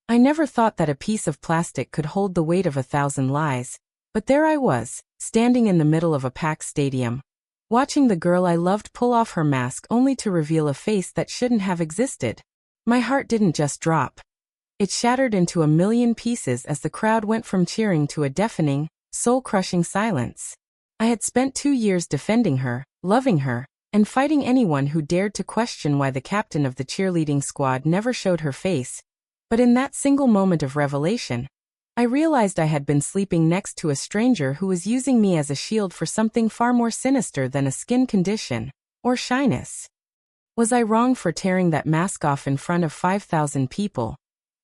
I never thought that a piece of plastic could hold the weight of 1,000 lies, but there I was, standing in the middle of a packed stadium, watching the girl I loved pull off her mask only to reveal a face that shouldn't have existed. My heart didn't just drop. It shattered into a million pieces as the crowd went from cheering to a deafening, soul-crushing silence. I had spent 2 years defending her, loving her, and fighting anyone who dared to question why the captain of the cheerleading squad never showed her face. But in that single moment of revelation, I realized I had been sleeping next to a stranger who was using me as a shield for something far more sinister than a skin condition or shyness. Was I wrong for tearing that mask off in front of 5,000 people?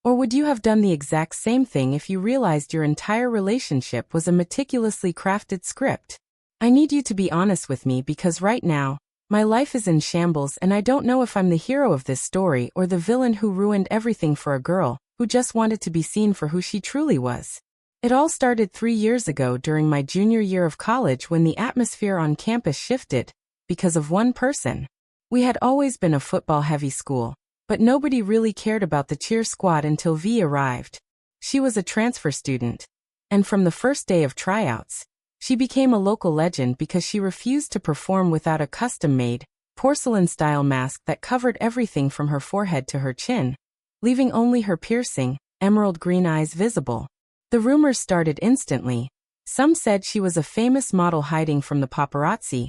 Or would you have done the exact same thing if you realized your entire relationship was a meticulously crafted script? I need you to be honest with me because right now, my life is in shambles and I don't know if I'm the hero of this story or the villain who ruined everything for a girl who just wanted to be seen for who she truly was. It all started 3 years ago during my junior year of college when the atmosphere on campus shifted because of one person. We had always been a football-heavy school, but nobody really cared about the cheer squad until V arrived. She was a transfer student, and from the first day of tryouts, she became a local legend because she refused to perform without a custom-made, porcelain-style mask that covered everything from her forehead to her chin, leaving only her piercing, emerald green eyes visible. The rumors started instantly. Some said she was a famous model hiding from the paparazzi.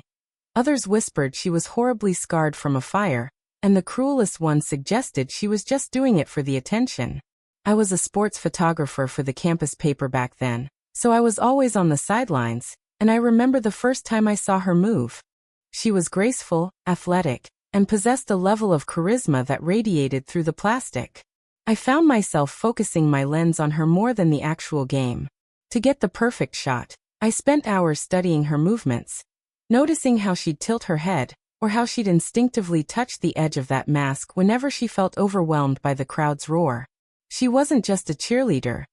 Others whispered she was horribly scarred from a fire, and the cruelest ones suggested she was just doing it for the attention. I was a sports photographer for the campus paper back then, so I was always on the sidelines, and I remember the first time I saw her move. She was graceful, athletic, and possessed a level of charisma that radiated through the plastic. I found myself focusing my lens on her more than the actual game. To get the perfect shot, I spent hours studying her movements, noticing how she'd tilt her head, or how she'd instinctively touch the edge of that mask whenever she felt overwhelmed by the crowd's roar. She wasn't just a cheerleader.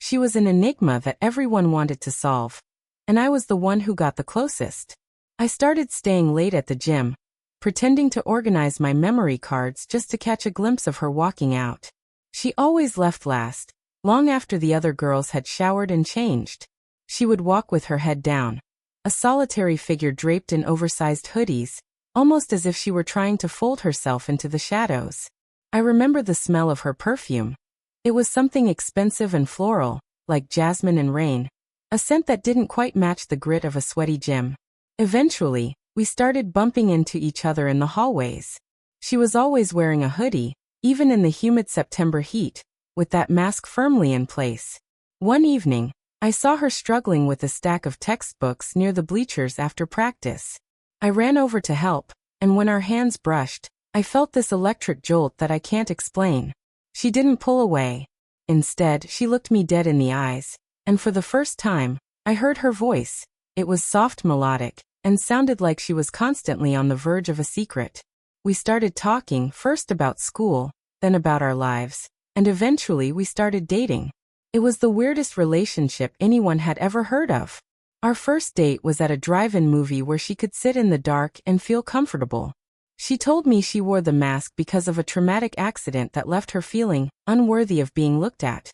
She was an enigma that everyone wanted to solve. And I was the one who got the closest. I started staying late at the gym, pretending to organize my memory cards just to catch a glimpse of her walking out. She always left last, long after the other girls had showered and changed. She would walk with her head down, a solitary figure draped in oversized hoodies, almost as if she were trying to fold herself into the shadows. I remember the smell of her perfume. It was something expensive and floral, like jasmine and rain, a scent that didn't quite match the grit of a sweaty gym. Eventually, we started bumping into each other in the hallways. She was always wearing a hoodie, even in the humid September heat, with that mask firmly in place. One evening, I saw her struggling with a stack of textbooks near the bleachers after practice. I ran over to help, and when our hands brushed, I felt this electric jolt that I can't explain. She didn't pull away. Instead, she looked me dead in the eyes, and for the first time, I heard her voice. It was soft, melodic, and sounded like she was constantly on the verge of a secret. We started talking, first about school, then about our lives, and eventually we started dating. It was the weirdest relationship anyone had ever heard of. Our first date was at a drive-in movie where she could sit in the dark and feel comfortable. She told me she wore the mask because of a traumatic accident that left her feeling unworthy of being looked at.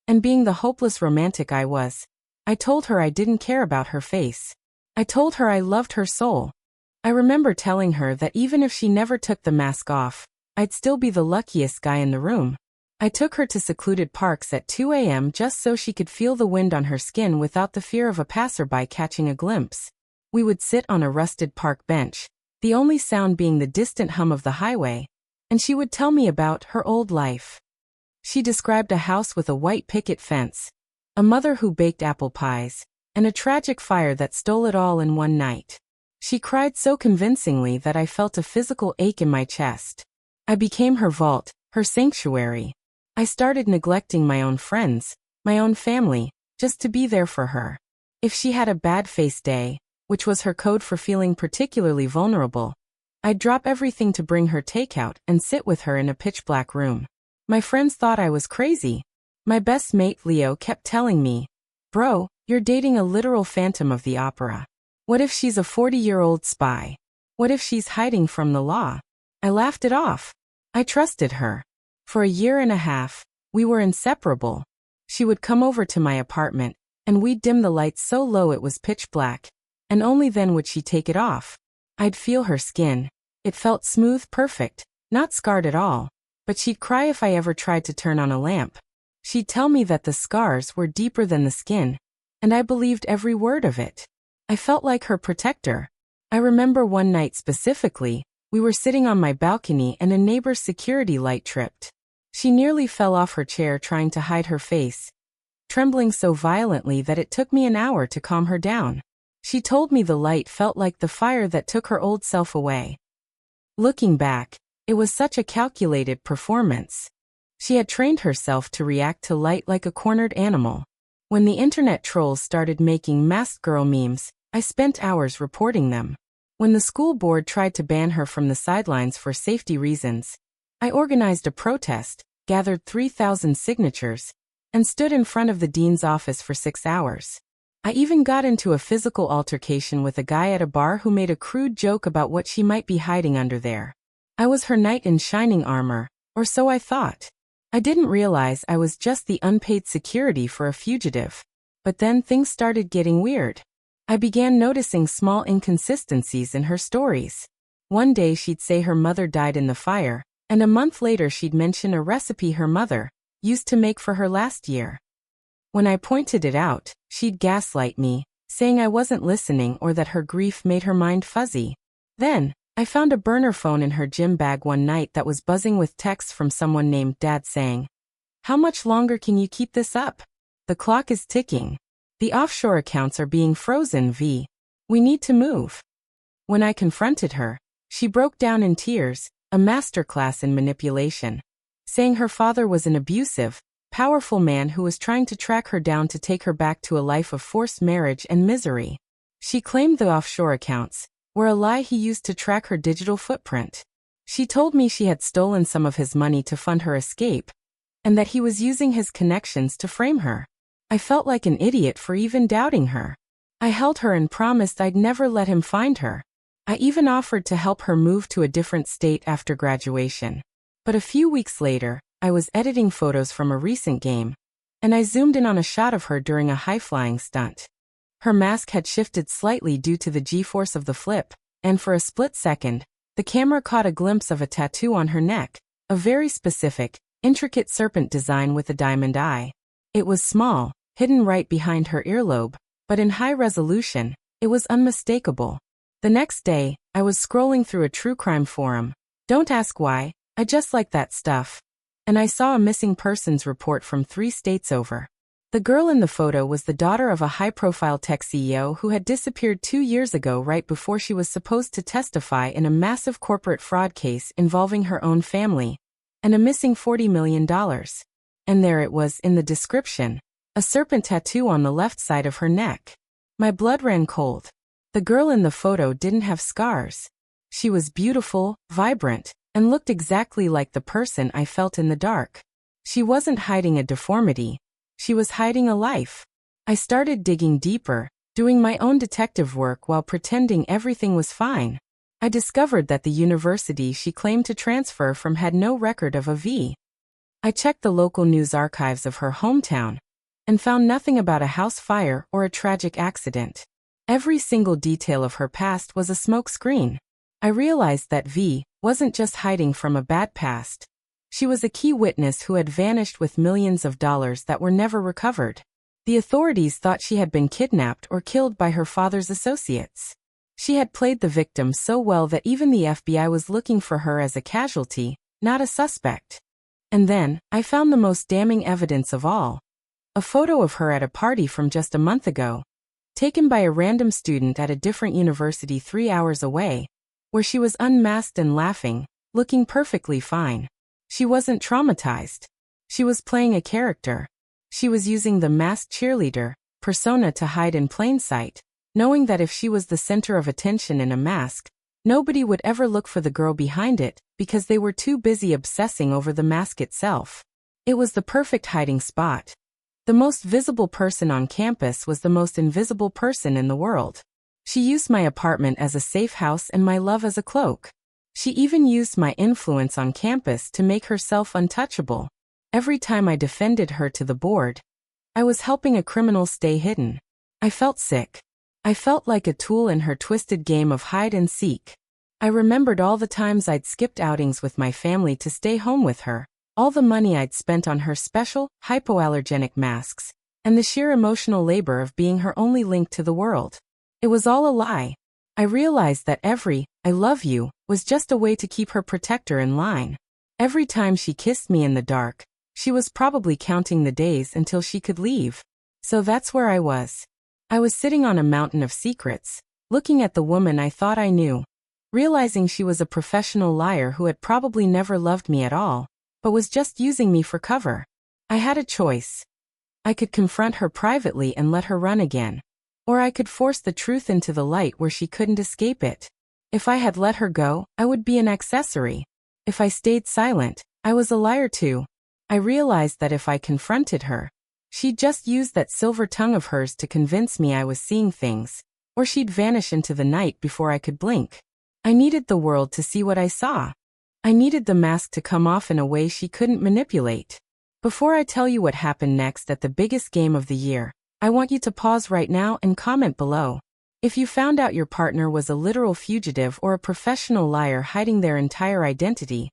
And being the hopeless romantic I was, I told her I didn't care about her face. I told her I loved her soul. I remember telling her that even if she never took the mask off, I'd still be the luckiest guy in the room. I took her to secluded parks at 2 a.m. just so she could feel the wind on her skin without the fear of a passerby catching a glimpse. We would sit on a rusted park bench, the only sound being the distant hum of the highway, and she would tell me about her old life. She described a house with a white picket fence, a mother who baked apple pies, and a tragic fire that stole it all in one night. She cried so convincingly that I felt a physical ache in my chest. I became her vault, her sanctuary. I started neglecting my own friends, my own family, just to be there for her. If she had a bad face day, which was her code for feeling particularly vulnerable, I'd drop everything to bring her takeout and sit with her in a pitch-black room. My friends thought I was crazy. My best mate Leo kept telling me, "Bro, you're dating a literal Phantom of the Opera. What if she's a 40-year-old spy? What if she's hiding from the law?" I laughed it off. I trusted her. For a year and a half, We were inseparable. She would come over to my apartment, and we'd dim the lights so low it was pitch black, and only then would she take it off. I'd feel her skin. It felt smooth, perfect, not scarred at all, but she'd cry if I ever tried to turn on a lamp. She'd tell me that the scars were deeper than the skin, and I believed every word of it. I felt like her protector. I remember one night specifically, we were sitting on my balcony and a neighbor's security light tripped. She nearly fell off her chair trying to hide her face, trembling so violently that it took me an hour to calm her down. She told me the light felt like the fire that took her old self away. Looking back, it was such a calculated performance. She had trained herself to react to light like a cornered animal. When the internet trolls started making masked girl memes, I spent hours reporting them. When the school board tried to ban her from the sidelines for safety reasons, I organized a protest, gathered 3,000 signatures, and stood in front of the dean's office for 6 hours. I even got into a physical altercation with a guy at a bar who made a crude joke about what she might be hiding under there. I was her knight in shining armor, or so I thought. I didn't realize I was just the unpaid security for a fugitive. But then things started getting weird. I began noticing small inconsistencies in her stories. One day she'd say her mother died in the fire, and a month later she'd mention a recipe her mother used to make for her last year. When I pointed it out, she'd gaslight me, saying I wasn't listening or that her grief made her mind fuzzy. Then, I found a burner phone in her gym bag one night that was buzzing with texts from someone named Dad saying, "How much longer can you keep this up? The clock is ticking. The offshore accounts are being frozen, V. We need to move." When I confronted her, she broke down in tears, a masterclass in manipulation, saying her father was an abusive, powerful man who was trying to track her down to take her back to a life of forced marriage and misery. She claimed the offshore accounts were a lie he used to track her digital footprint. She told me she had stolen some of his money to fund her escape, and that he was using his connections to frame her. I felt like an idiot for even doubting her. I held her and promised I'd never let him find her. I even offered to help her move to a different state after graduation. But a few weeks later, I was editing photos from a recent game, and I zoomed in on a shot of her during a high-flying stunt. Her mask had shifted slightly due to the G-force of the flip, and for a split second, the camera caught a glimpse of a tattoo on her neck, a very specific, intricate serpent design with a diamond eye. It was small, hidden right behind her earlobe, but in high resolution, it was unmistakable. The next day, I was scrolling through a true crime forum. Don't ask why, I just like that stuff. And I saw a missing persons report from 3 states over. The girl in the photo was the daughter of a high-profile tech CEO who had disappeared 2 years ago right before she was supposed to testify in a massive corporate fraud case involving her own family, and a missing $40 million. And there it was in the description, a serpent tattoo on the left side of her neck. My blood ran cold. The girl in the photo didn't have scars. She was beautiful, vibrant, and looked exactly like the person I felt in the dark. She wasn't hiding a deformity. She was hiding a life. I started digging deeper, doing my own detective work while pretending everything was fine. I discovered that the university she claimed to transfer from had no record of a V. I checked the local news archives of her hometown and found nothing about a house fire or a tragic accident. Every single detail of her past was a smokescreen. I realized that V wasn't just hiding from a bad past. She was a key witness who had vanished with millions of dollars that were never recovered. The authorities thought she had been kidnapped or killed by her father's associates. She had played the victim so well that even the FBI was looking for her as a casualty, not a suspect. And then, I found the most damning evidence of all. A photo of her at a party from just a month ago, taken by a random student at a different university 3 hours away, where she was unmasked and laughing, looking perfectly fine. She wasn't traumatized. She was playing a character. She was using the masked cheerleader persona to hide in plain sight, knowing that if she was the center of attention in a mask, nobody would ever look for the girl behind it because they were too busy obsessing over the mask itself. It was the perfect hiding spot. The most visible person on campus was the most invisible person in the world. She used my apartment as a safe house and my love as a cloak. She even used my influence on campus to make herself untouchable. Every time I defended her to the board, I was helping a criminal stay hidden. I felt sick. I felt like a tool in her twisted game of hide and seek. I remembered all the times I'd skipped outings with my family to stay home with her, all the money I'd spent on her special, hypoallergenic masks, and the sheer emotional labor of being her only link to the world. It was all a lie. I realized that every "I love you" was just a way to keep her protector in line. Every time she kissed me in the dark, she was probably counting the days until she could leave. So that's where I was. I was sitting on a mountain of secrets, looking at the woman I thought I knew, realizing she was a professional liar who had probably never loved me at all, but was just using me for cover. I had a choice. I could confront her privately and let her run again, or I could force the truth into the light where she couldn't escape it. If I had let her go, I would be an accessory. If I stayed silent, I was a liar too. I realized that if I confronted her, she'd just use that silver tongue of hers to convince me I was seeing things, or she'd vanish into the night before I could blink. I needed the world to see what I saw. I needed the mask to come off in a way she couldn't manipulate. Before I tell you what happened next at the biggest game of the year, I want you to pause right now and comment below. If you found out your partner was a literal fugitive or a professional liar hiding their entire identity,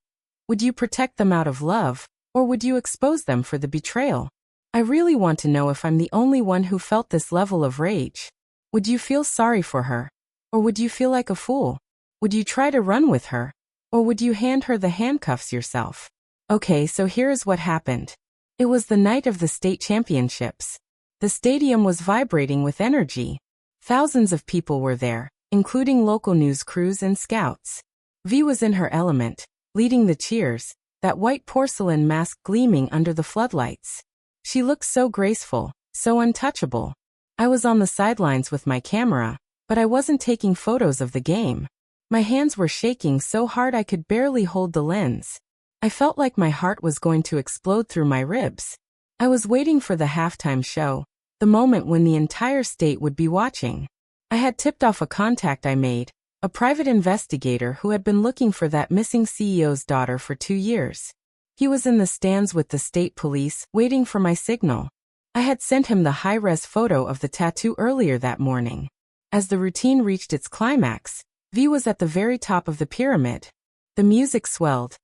would you protect them out of love, or would you expose them for the betrayal? I really want to know if I'm the only one who felt this level of rage. Would you feel sorry for her? Or would you feel like a fool? Would you try to run with her? Or would you hand her the handcuffs yourself? Okay, so here is what happened. It was the night of the state championships. The stadium was vibrating with energy. Thousands of people were there, including local news crews and scouts. V was in her element, leading the cheers, that white porcelain mask gleaming under the floodlights. She looked so graceful, so untouchable. I was on the sidelines with my camera, but I wasn't taking photos of the game. My hands were shaking so hard I could barely hold the lens. I felt like my heart was going to explode through my ribs. I was waiting for the halftime show, the moment when the entire state would be watching. I had tipped off a contact I made, a private investigator who had been looking for that missing CEO's daughter for 2 years. He was in the stands with the state police, waiting for my signal. I had sent him the high-res photo of the tattoo earlier that morning. As the routine reached its climax, V was at the very top of the pyramid. The music swelled,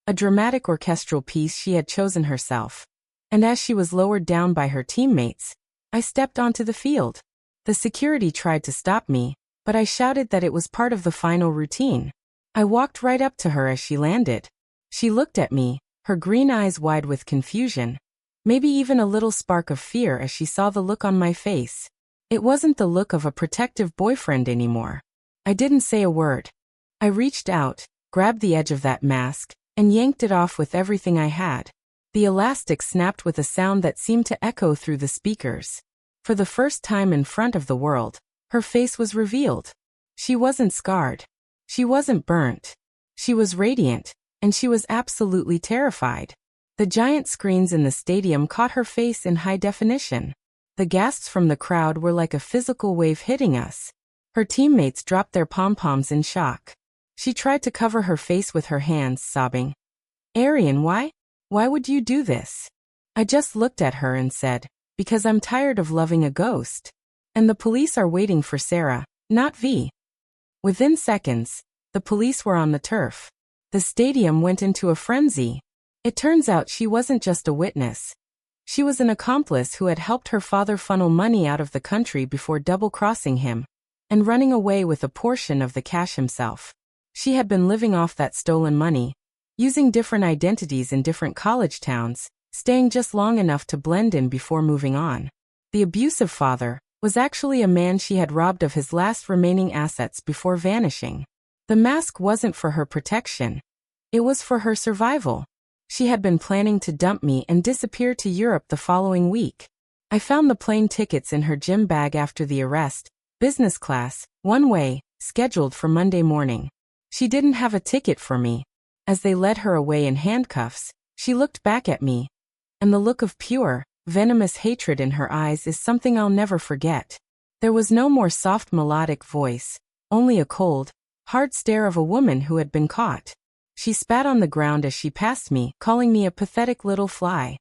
a dramatic orchestral piece she had chosen herself. And as she was lowered down by her teammates, I stepped onto the field. The security tried to stop me, but I shouted that it was part of the final routine. I walked right up to her as she landed. She looked at me, her green eyes wide with confusion, maybe even a little spark of fear as she saw the look on my face. It wasn't the look of a protective boyfriend anymore. I didn't say a word. I reached out, grabbed the edge of that mask, and yanked it off with everything I had. The elastic snapped with a sound that seemed to echo through the speakers. For the first time in front of the world, her face was revealed. She wasn't scarred. She wasn't burnt. She was radiant, and she was absolutely terrified. The giant screens in the stadium caught her face in high definition. The gasps from the crowd were like a physical wave hitting us. Her teammates dropped their pom-poms in shock. She tried to cover her face with her hands, sobbing. "Arian, why? Why would you do this?" I just looked at her and said, "Because I'm tired of loving a ghost. And the police are waiting for Sarah, not V." Within seconds, the police were on the turf. The stadium went into a frenzy. It turns out she wasn't just a witness. She was an accomplice who had helped her father funnel money out of the country before double-crossing him and running away with a portion of the cash himself. She had been living off that stolen money, using different identities in different college towns, staying just long enough to blend in before moving on. The abusive father was actually a man she had robbed of his last remaining assets before vanishing. The mask wasn't for her protection. It was for her survival. She had been planning to dump me and disappear to Europe the following week. I found the plane tickets in her gym bag after the arrest, business class, one way, scheduled for Monday morning. She didn't have a ticket for me. As they led her away in handcuffs, she looked back at me, and the look of pure, venomous hatred in her eyes is something I'll never forget. There was no more soft melodic voice, only a cold, hard stare of a woman who had been caught. She spat on the ground as she passed me, calling me a pathetic little fly.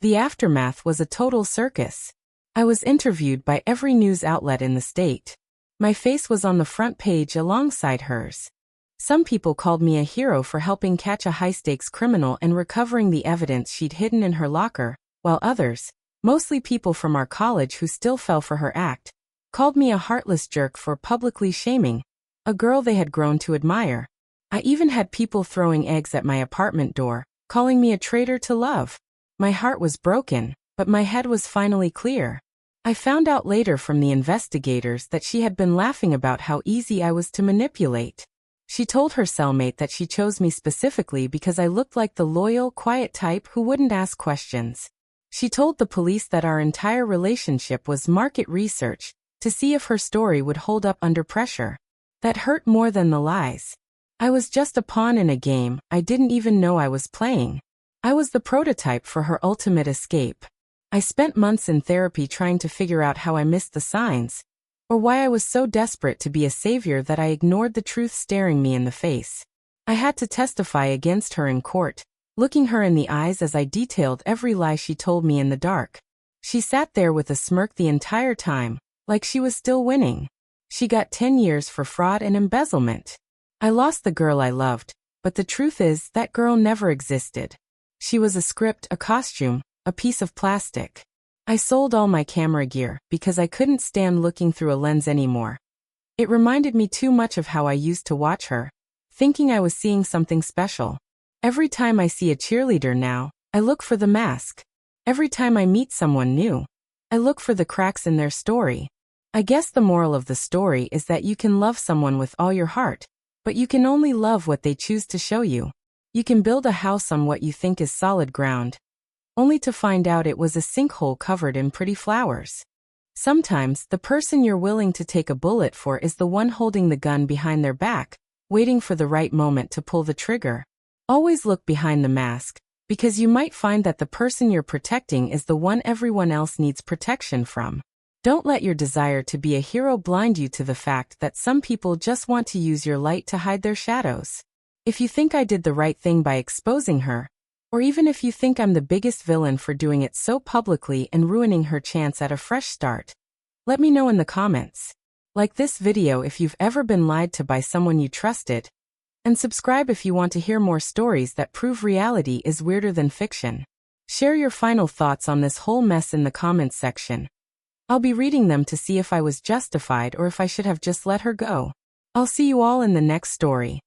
The aftermath was a total circus. I was interviewed by every news outlet in the state. My face was on the front page alongside hers. Some people called me a hero for helping catch a high-stakes criminal and recovering the evidence she'd hidden in her locker, while others, mostly people from our college who still fell for her act, called me a heartless jerk for publicly shaming a girl they had grown to admire. I even had people throwing eggs at my apartment door, calling me a traitor to love. My heart was broken, but my head was finally clear. I found out later from the investigators that she had been laughing about how easy I was to manipulate. She told her cellmate that she chose me specifically because I looked like the loyal, quiet type who wouldn't ask questions. She told the police that our entire relationship was market research to see if her story would hold up under pressure. That hurt more than the lies. I was just a pawn in a game I didn't even know I was playing. I was the prototype for her ultimate escape. I spent months in therapy trying to figure out how I missed the signs, or why I was so desperate to be a savior that I ignored the truth staring me in the face. I had to testify against her in court, looking her in the eyes as I detailed every lie she told me in the dark. She sat there with a smirk the entire time, like she was still winning. She got 10 years for fraud and embezzlement. I lost the girl I loved, but the truth is that girl never existed. She was a script, a costume, a piece of plastic. I sold all my camera gear because I couldn't stand looking through a lens anymore. It reminded me too much of how I used to watch her, thinking I was seeing something special. Every time I see a cheerleader now, I look for the mask. Every time I meet someone new, I look for the cracks in their story. I guess the moral of the story is that you can love someone with all your heart, but you can only love what they choose to show you. You can build a house on what you think is solid ground, only to find out it was a sinkhole covered in pretty flowers. Sometimes, the person you're willing to take a bullet for is the one holding the gun behind their back, waiting for the right moment to pull the trigger. Always look behind the mask, because you might find that the person you're protecting is the one everyone else needs protection from. Don't let your desire to be a hero blind you to the fact that some people just want to use your light to hide their shadows. If you think I did the right thing by exposing her, or even if you think I'm the biggest villain for doing it so publicly and ruining her chance at a fresh start, let me know in the comments. Like this video if you've ever been lied to by someone you trusted, and subscribe if you want to hear more stories that prove reality is weirder than fiction. Share your final thoughts on this whole mess in the comments section. I'll be reading them to see if I was justified or if I should have just let her go. I'll see you all in the next story.